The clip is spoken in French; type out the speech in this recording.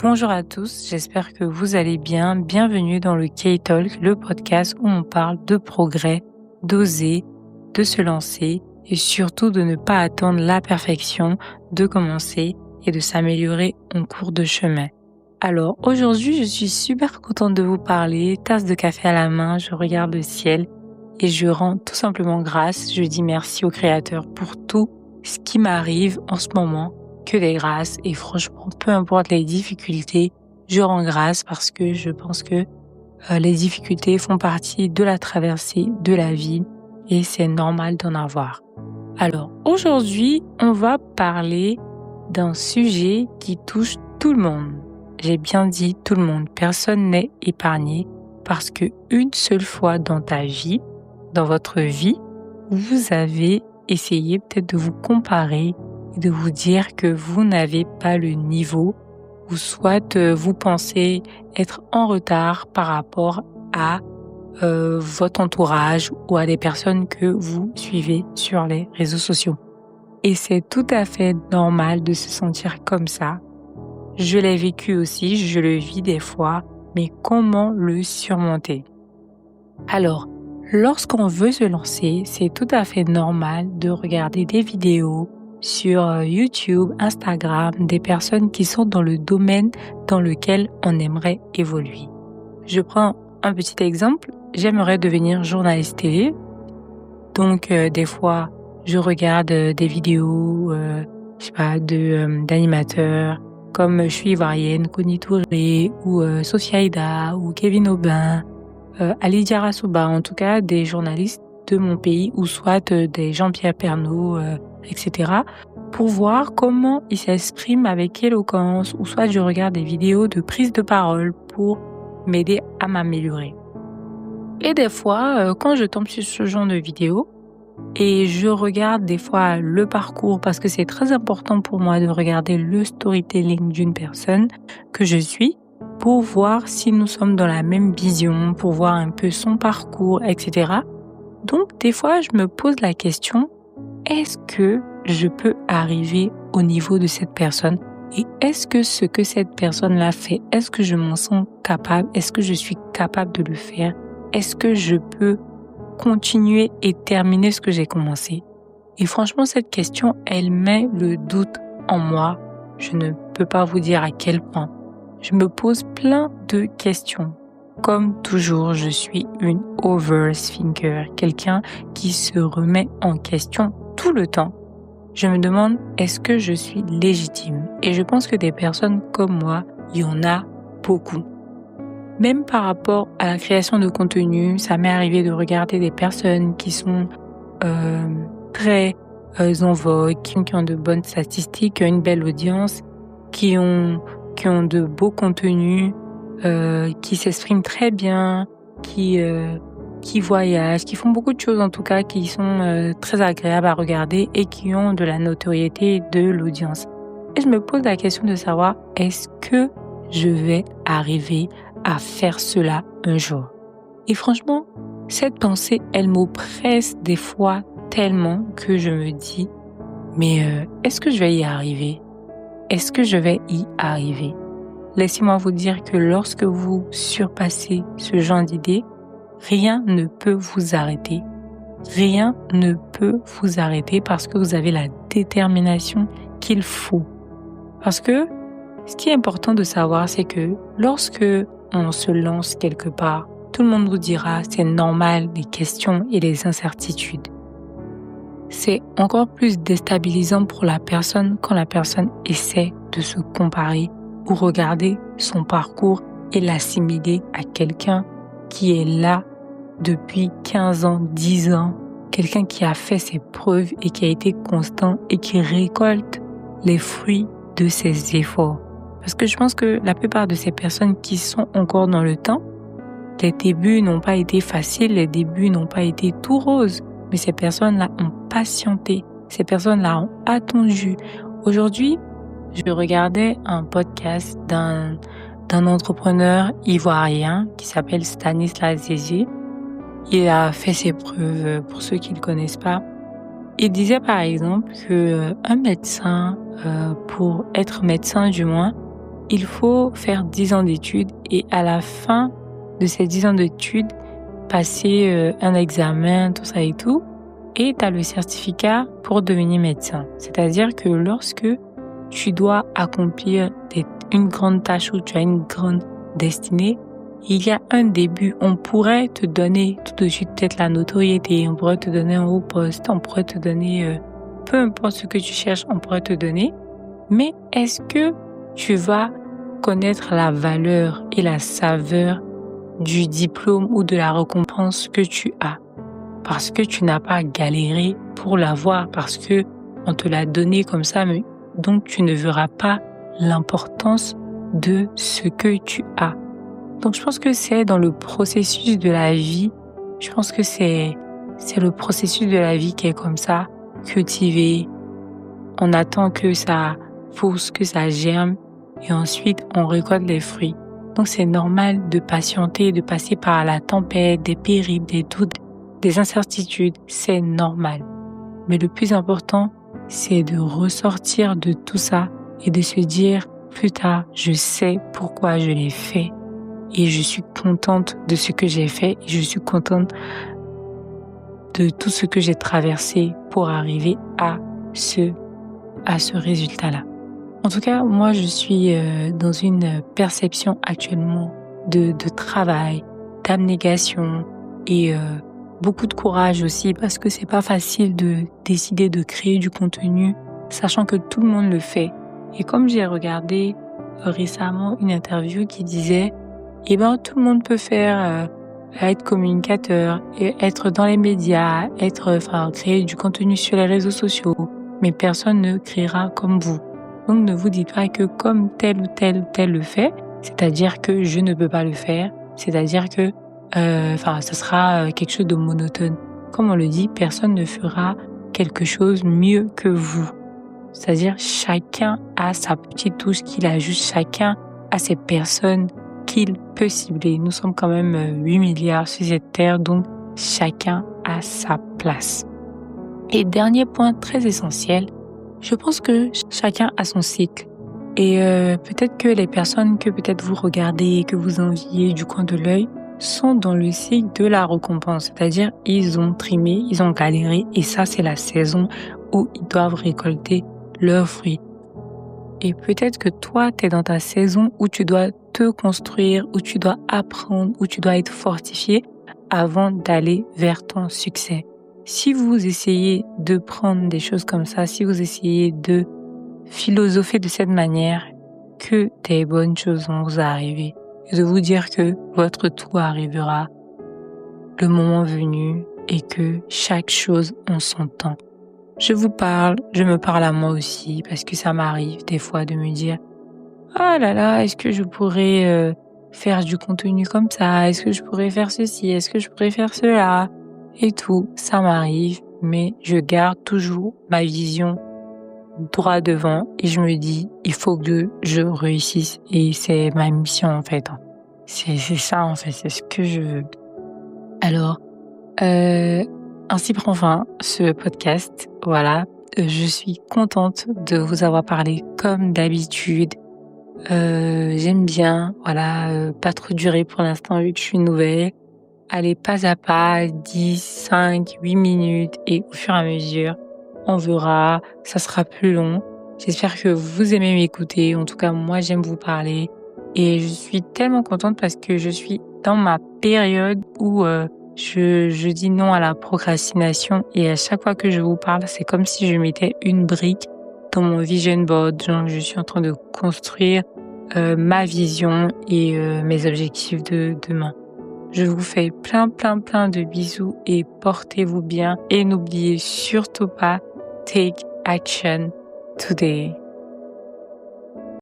Bonjour à tous, j'espère que vous allez bien. Bienvenue dans le K-Talk, le podcast où on parle de progrès, d'oser, de se lancer et surtout de ne pas attendre la perfection, de commencer et de s'améliorer en cours de chemin. Alors aujourd'hui, je suis super contente de vous parler, tasse de café à la main, je regarde le ciel et je rends tout simplement grâce. Je dis merci au Créateur pour tout ce qui m'arrive en ce moment, que des grâces. Et franchement, peu importe les difficultés, je rends grâce parce que je pense que les difficultés font partie de la traversée de la vie et c'est normal d'en avoir. Alors aujourd'hui, on va parler d'un sujet qui touche tout le monde. J'ai bien dit tout le monde, personne n'est épargné parce que une seule fois dans ta vie, dans votre vie, vous avez essayé peut-être de vous comparer et de vous dire que vous n'avez pas le niveau ou soit vous pensez être en retard par rapport à votre entourage ou à des personnes que vous suivez sur les réseaux sociaux. Et c'est tout à fait normal de se sentir comme ça. Je l'ai vécu aussi, je le vis des fois, mais comment le surmonter? Alors, lorsqu'on veut se lancer, c'est tout à fait normal de regarder des vidéos sur YouTube, Instagram, des personnes qui sont dans le domaine dans lequel on aimerait évoluer. Je prends un petit exemple, j'aimerais devenir journaliste télé. Donc, des fois, je regarde des vidéos, d'animateurs, comme je suis ivoirienne, Connie Touré, ou Sophia Aida, ou Kevin Aubin, Ali Diarra-Souba, en tout cas des journalistes de mon pays, ou soit des Jean-Pierre Pernaut, etc., pour voir comment ils s'expriment avec éloquence, ou soit je regarde des vidéos de prise de parole pour m'aider à m'améliorer. Et des fois, quand je tombe sur ce genre de vidéos, et je regarde des fois le parcours parce que c'est très important pour moi de regarder le storytelling d'une personne que je suis pour voir si nous sommes dans la même vision, pour voir un peu son parcours, etc. Donc des fois, je me pose la question, est-ce que je peux arriver au niveau de cette personne? Et est-ce que ce que cette personne-là fait, est-ce que je m'en sens capable? Est-ce que je suis capable de le faire? Est-ce que je peux continuer et terminer ce que j'ai commencé? Et franchement, cette question, elle met le doute en moi. Je ne peux pas vous dire à quel point. Je me pose plein de questions. Comme toujours, je suis une overthinker, quelqu'un qui se remet en question tout le temps. Je me demande, est-ce que je suis légitime? Et je pense que des personnes comme moi, il y en a beaucoup. Même par rapport à la création de contenu, ça m'est arrivé de regarder des personnes qui sont très en vogue, qui ont de bonnes statistiques, qui ont une belle audience, qui ont de beaux contenus, qui s'expriment très bien, qui voyagent, qui font beaucoup de choses en tout cas, qui sont très agréables à regarder et qui ont de la notoriété et de l'audience. Et je me pose la question de savoir, est-ce que je vais arriver à faire cela un jour? Et franchement, cette pensée, elle m'oppresse des fois tellement que je me dis, mais est-ce que je vais y arriver? Est-ce que je vais y arriver? Laissez-moi vous dire que lorsque vous surpassez ce genre d'idée, rien ne peut vous arrêter. Rien ne peut vous arrêter parce que vous avez la détermination qu'il faut. Parce que ce qui est important de savoir, c'est que lorsque on se lance quelque part, tout le monde vous dira c'est normal les questions et les incertitudes. C'est encore plus déstabilisant pour la personne quand la personne essaie de se comparer ou regarder son parcours et l'assimiler à quelqu'un qui est là depuis 15 ans, 10 ans, quelqu'un qui a fait ses preuves et qui a été constant et qui récolte les fruits de ses efforts. Parce que je pense que la plupart de ces personnes qui sont encore dans le temps, les débuts n'ont pas été faciles, les débuts n'ont pas été tout roses. Mais ces personnes-là ont patienté, ces personnes-là ont attendu. Aujourd'hui, je regardais un podcast d'un entrepreneur ivoirien qui s'appelle Stanislas Zézé. Il a fait ses preuves, pour ceux qui ne le connaissent pas. Il disait par exemple que un médecin, pour être médecin du moins, il faut faire 10 ans d'études et à la fin de ces 10 ans d'études, passer un examen, tout ça et tout, et tu as le certificat pour devenir médecin. C'est-à-dire que lorsque tu dois accomplir une grande tâche ou tu as une grande destinée, il y a un début. On pourrait te donner tout de suite peut-être la notoriété, on pourrait te donner un haut poste, on pourrait te donner peu importe ce que tu cherches, on pourrait te donner. Mais est-ce que tu vas connaître la valeur et la saveur du diplôme ou de la récompense que tu as? Parce que tu n'as pas galéré pour l'avoir, parce que on te l'a donné comme ça, mais donc tu ne verras pas l'importance de ce que tu as. Donc je pense que c'est dans le processus de la vie, je pense que c'est le processus de la vie qui est comme ça, cultivé. On attend que ça pousse, que ça germe et ensuite on récolte les fruits. Donc c'est normal de patienter, de passer par la tempête, des périls, des doutes, des incertitudes, c'est normal. Mais le plus important, c'est de ressortir de tout ça et de se dire plus tard, je sais pourquoi je l'ai fait et je suis contente de ce que j'ai fait et je suis contente de tout ce que j'ai traversé pour arriver à ce résultat-là. En tout cas, moi, je suis dans une perception actuellement de travail, d'abnégation et beaucoup de courage aussi parce que c'est pas facile de décider de créer du contenu sachant que tout le monde le fait. Et comme j'ai regardé récemment une interview qui disait tout le monde peut faire être communicateur, et être dans les médias, créer du contenu sur les réseaux sociaux, mais personne ne créera comme vous. Donc ne vous dites pas que comme tel ou tel le fait, c'est-à-dire que je ne peux pas le faire, c'est-à-dire que ça sera quelque chose de monotone. Comme on le dit, personne ne fera quelque chose mieux que vous. C'est-à-dire chacun a sa petite touche qu'il ajoute, chacun a ses personnes qu'il peut cibler. Nous sommes quand même 8 milliards sur cette terre, donc chacun a sa place. Et dernier point très essentiel, je pense que chacun a son cycle. Et peut-être que les personnes que peut-être vous regardez, que vous enviez du coin de l'œil, sont dans le cycle de la récompense. C'est-à-dire, ils ont trimé, ils ont galéré, et ça, c'est la saison où ils doivent récolter leurs fruits. Et peut-être que toi, tu es dans ta saison où tu dois te construire, où tu dois apprendre, où tu dois être fortifié avant d'aller vers ton succès. Si vous essayez de prendre des choses comme ça, si vous essayez de philosopher de cette manière, que des bonnes choses vont vous arriver. Et de vous dire que votre tour arrivera le moment venu et que chaque chose en son temps. Je me parle à moi aussi parce que ça m'arrive des fois de me dire « Ah là là, est-ce que je pourrais faire du contenu comme ça? Est-ce que je pourrais faire ceci? Est-ce que je pourrais faire cela? » Et tout, ça m'arrive, mais je garde toujours ma vision droit devant et je me dis il faut que je réussisse et c'est ma mission en fait. C'est ça en fait, c'est ce que je veux. Alors, ainsi prend fin ce podcast. Voilà, je suis contente de vous avoir parlé comme d'habitude. J'aime bien, pas trop durer pour l'instant vu que je suis nouvelle. Allez pas à pas, 10, 5, 8 minutes et au fur et à mesure, on verra, ça sera plus long. J'espère que vous aimez m'écouter. En tout cas, moi, j'aime vous parler. Et je suis tellement contente parce que je suis dans ma période où je dis non à la procrastination. Et à chaque fois que je vous parle, c'est comme si je mettais une brique dans mon vision board. Genre, je suis en train de construire ma vision et mes objectifs de demain. Je vous fais plein de bisous et portez-vous bien. Et n'oubliez surtout pas, take action today.